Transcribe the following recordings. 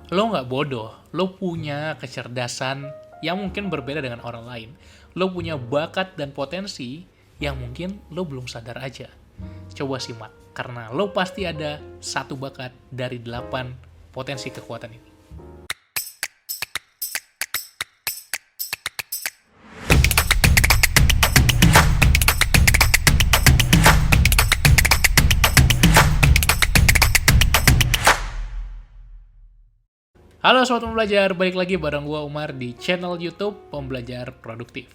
Lo nggak bodoh, lo punya kecerdasan yang mungkin berbeda dengan orang lain. Lo punya bakat dan potensi yang mungkin lo belum sadar aja. Coba simak, karena lo pasti ada satu bakat dari 8 potensi kekuatan ini. Halo Sobat Pembelajar, balik lagi bareng gue Umar di channel YouTube Pembelajar Produktif.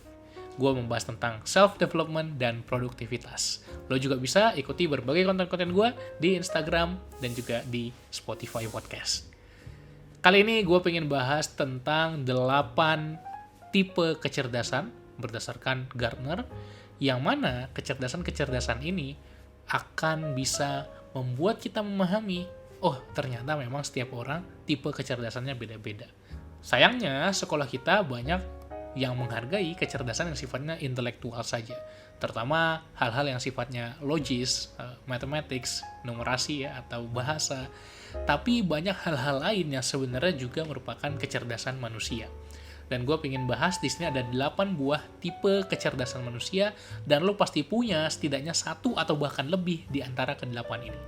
Gue membahas tentang self-development dan produktivitas. Lo juga bisa ikuti berbagai konten-konten gue di Instagram dan juga di Spotify Podcast. Kali ini gue pengen bahas tentang 8 tipe kecerdasan berdasarkan Gartner, yang mana kecerdasan-kecerdasan ini akan bisa membuat kita memahami, oh ternyata memang setiap orang tipe kecerdasannya beda-beda. Sayangnya sekolah kita banyak yang menghargai kecerdasan yang sifatnya intelektual saja, terutama hal-hal yang sifatnya logis, mathematics, numerasi ya, atau bahasa. Tapi banyak hal-hal lain yang sebenarnya juga merupakan kecerdasan manusia. Dan gue pengen bahas di sini ada 8 buah tipe kecerdasan manusia, dan lo pasti punya setidaknya satu atau bahkan lebih di antara ke-8 ini.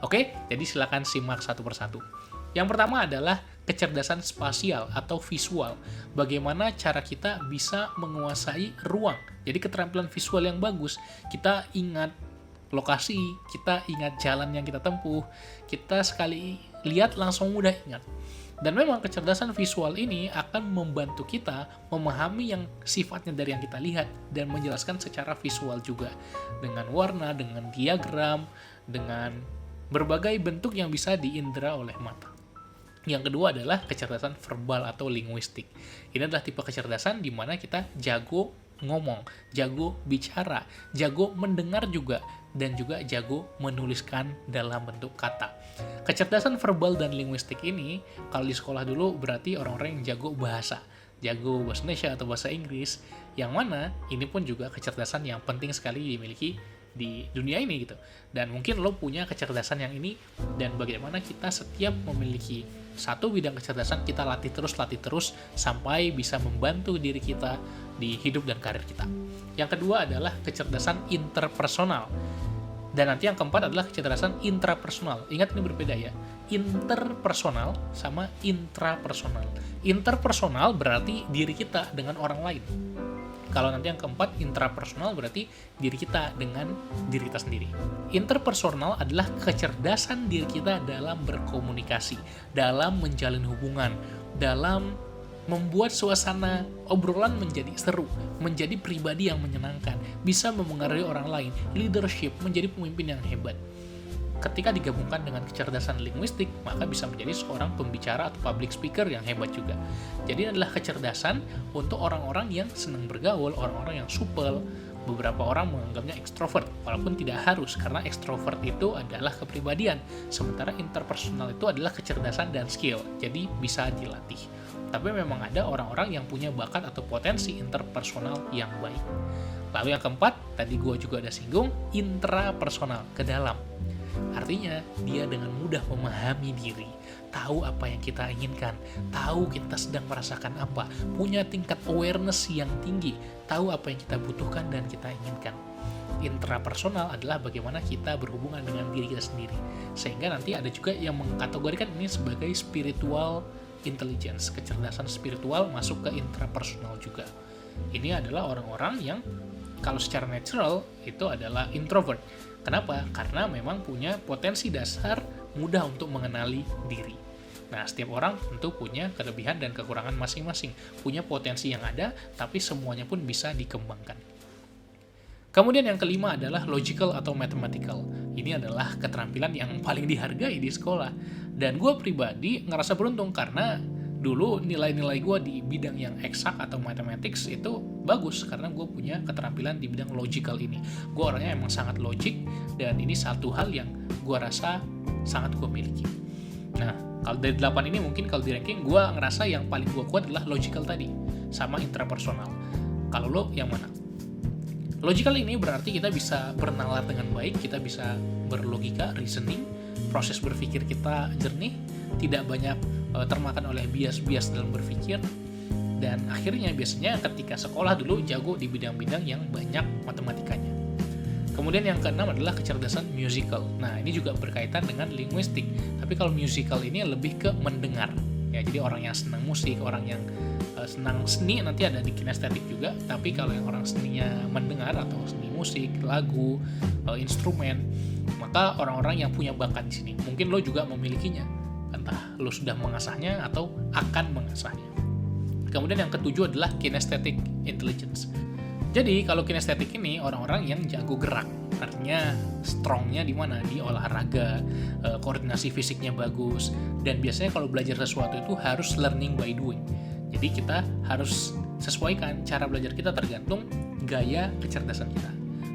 Oke, jadi silakan simak satu persatu. Yang pertama adalah kecerdasan spasial atau visual. Bagaimana cara kita bisa menguasai ruang. Jadi keterampilan visual yang bagus, kita ingat lokasi, kita ingat jalan yang kita tempuh, kita sekali lihat langsung mudah ingat. Dan memang kecerdasan visual ini akan membantu kita memahami yang sifatnya dari yang kita lihat dan menjelaskan secara visual juga. Dengan warna, dengan diagram, dengan berbagai bentuk yang bisa diindera oleh mata. Yang kedua adalah kecerdasan verbal atau linguistik. Ini adalah tipe kecerdasan di mana kita jago ngomong, jago bicara, jago mendengar juga, dan juga jago menuliskan dalam bentuk kata. Kecerdasan verbal dan linguistik ini, kalau di sekolah dulu berarti orang-orang yang jago bahasa Indonesia atau bahasa Inggris, yang mana ini pun juga kecerdasan yang penting sekali dimiliki di dunia ini gitu. Dan mungkin lo punya kecerdasan yang ini, dan bagaimana kita setiap memiliki satu bidang kecerdasan, kita latih terus sampai bisa membantu diri kita di hidup dan karir kita. Yang kedua adalah kecerdasan interpersonal. Dan nanti yang keempat adalah kecerdasan intrapersonal. Ingat, ini berbeda ya. Interpersonal sama intrapersonal. Interpersonal berarti diri kita dengan orang lain. Kalau nanti yang keempat, intrapersonal berarti diri kita dengan diri kita sendiri. Interpersonal adalah kecerdasan diri kita dalam berkomunikasi, dalam menjalin hubungan, dalam membuat suasana obrolan menjadi seru, menjadi pribadi yang menyenangkan, bisa memengaruhi orang lain, leadership, menjadi pemimpin yang hebat. Ketika digabungkan dengan kecerdasan linguistik, maka bisa menjadi seorang pembicara atau public speaker yang hebat juga. Jadi ini adalah kecerdasan untuk orang-orang yang senang bergaul, orang-orang yang supel. Beberapa orang menganggapnya ekstrovert, walaupun tidak harus, karena ekstrovert itu adalah kepribadian, sementara interpersonal itu adalah kecerdasan dan skill, jadi bisa dilatih. Tapi memang ada orang-orang yang punya bakat atau potensi interpersonal yang baik. Lalu yang keempat, tadi gue juga ada singgung, intrapersonal, ke dalam. Artinya, dia dengan mudah memahami diri, tahu apa yang kita inginkan, tahu kita sedang merasakan apa, punya tingkat awareness yang tinggi, tahu apa yang kita butuhkan dan kita inginkan. Intrapersonal adalah bagaimana kita berhubungan dengan diri kita sendiri. Sehingga nanti ada juga yang mengkategorikan ini sebagai spiritual intelligence, kecerdasan spiritual masuk ke intrapersonal juga. Ini adalah orang-orang yang kalau secara natural itu adalah introvert. Kenapa? Karena memang punya potensi dasar mudah untuk mengenali diri. Nah, setiap orang tentu punya kelebihan dan kekurangan masing-masing. Punya potensi yang ada, tapi semuanya pun bisa dikembangkan. Kemudian yang kelima adalah logical atau mathematical. Ini adalah keterampilan yang paling dihargai di sekolah. Dan gue pribadi ngerasa beruntung karena dulu nilai-nilai gue di bidang yang eksak atau mathematics itu bagus karena gue punya keterampilan di bidang logical ini. Gue orangnya emang sangat logik, dan ini satu hal yang gue rasa sangat gue miliki. Nah, kalau dari 8 ini mungkin kalau di ranking gue ngerasa yang paling gue kuat adalah logical tadi, sama intrapersonal. Kalau lo yang mana? Logical ini berarti kita bisa bernalar dengan baik, kita bisa berlogika, reasoning, proses berpikir kita jernih, tidak banyak termakan oleh bias-bias dalam berpikir, dan akhirnya biasanya ketika sekolah dulu jago di bidang-bidang yang banyak matematikanya. Kemudian yang keenam adalah kecerdasan musical. Nah, ini juga berkaitan dengan linguistik, tapi kalau musical ini lebih ke mendengar. Ya, jadi orang yang senang musik, orang yang senang seni nanti ada di kinestetik juga, tapi kalau yang orang seninya mendengar atau seni musik, lagu, instrumen, maka orang-orang yang punya bakat di sini. Mungkin lo juga memilikinya, entah lo sudah mengasahnya atau akan mengasahnya. Kemudian yang ketujuh adalah kinesthetic intelligence. Jadi kalau kinestetik ini orang-orang yang jago gerak, artinya strongnya di mana? Di olahraga, koordinasi fisiknya bagus, dan biasanya kalau belajar sesuatu itu harus learning by doing. Jadi kita harus sesuaikan cara belajar kita tergantung gaya kecerdasan kita.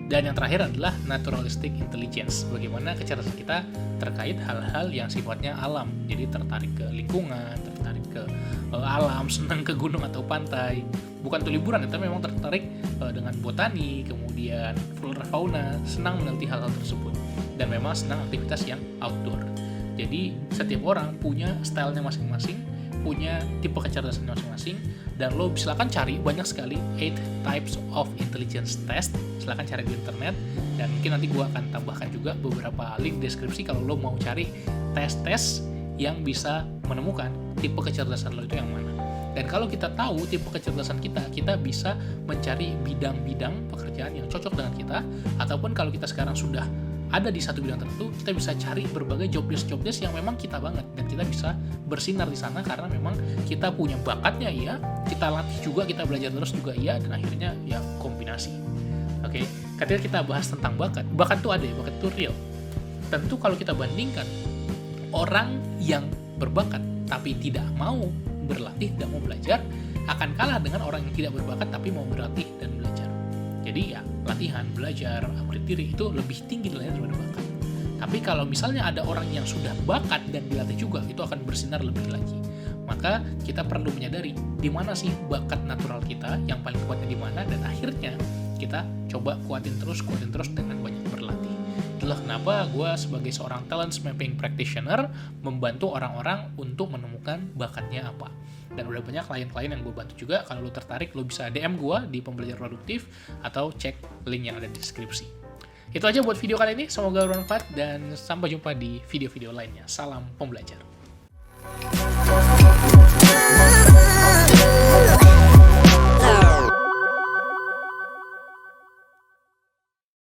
Dan yang terakhir adalah naturalistic intelligence, bagaimana kecerdasan kita terkait hal-hal yang sifatnya alam. Jadi tertarik ke lingkungan, tertarik ke alam, senang ke gunung atau pantai. Bukan untuk liburan, tapi memang tertarik dengan botani, kemudian flora fauna, senang meneliti hal-hal tersebut. Dan memang senang aktivitas yang outdoor. Jadi setiap orang punya stylenya masing-masing, punya tipe kecerdasan masing-masing, dan lo silakan cari banyak sekali 8 types of intelligence test, silakan cari di internet, dan mungkin nanti gue akan tambahkan juga beberapa link deskripsi kalau lo mau cari tes-tes yang bisa menemukan tipe kecerdasan lo itu yang mana. Dan kalau kita tahu tipe kecerdasan kita, kita bisa mencari bidang-bidang pekerjaan yang cocok dengan kita, ataupun kalau kita sekarang sudah ada di satu bidang tertentu, kita bisa cari berbagai job desk yang memang kita banget, dan kita bisa bersinar di sana karena memang kita punya bakatnya ya, kita latih juga, kita belajar terus juga ya, dan akhirnya ya kombinasi. Oke, ketika kita bahas tentang bakat tuh ada ya, bakat tuh real. Tentu kalau kita bandingkan orang yang berbakat tapi tidak mau berlatih, tidak mau belajar, akan kalah dengan orang yang tidak berbakat tapi mau berlatih dan belajar. Jadi ya, latihan, belajar, upgrade diri itu lebih tinggi nilainya daripada bakat. Tapi kalau misalnya ada orang yang sudah bakat dan dilatih juga, itu akan bersinar lebih lagi. Maka kita perlu menyadari di mana sih bakat natural kita, yang paling kuatnya di mana, dan akhirnya kita coba kuatin terus dengan banyak berlatih. Itulah kenapa gue sebagai seorang talent mapping practitioner membantu orang-orang untuk menemukan bakatnya apa. Dan udah banyak klien-klien yang gue bantu juga. Kalau lo tertarik, lo bisa DM gue di Pembelajar Produktif atau cek link yang ada di deskripsi. Itu aja buat video kali ini, semoga bermanfaat dan sampai jumpa di video-video lainnya. Salam pembelajar.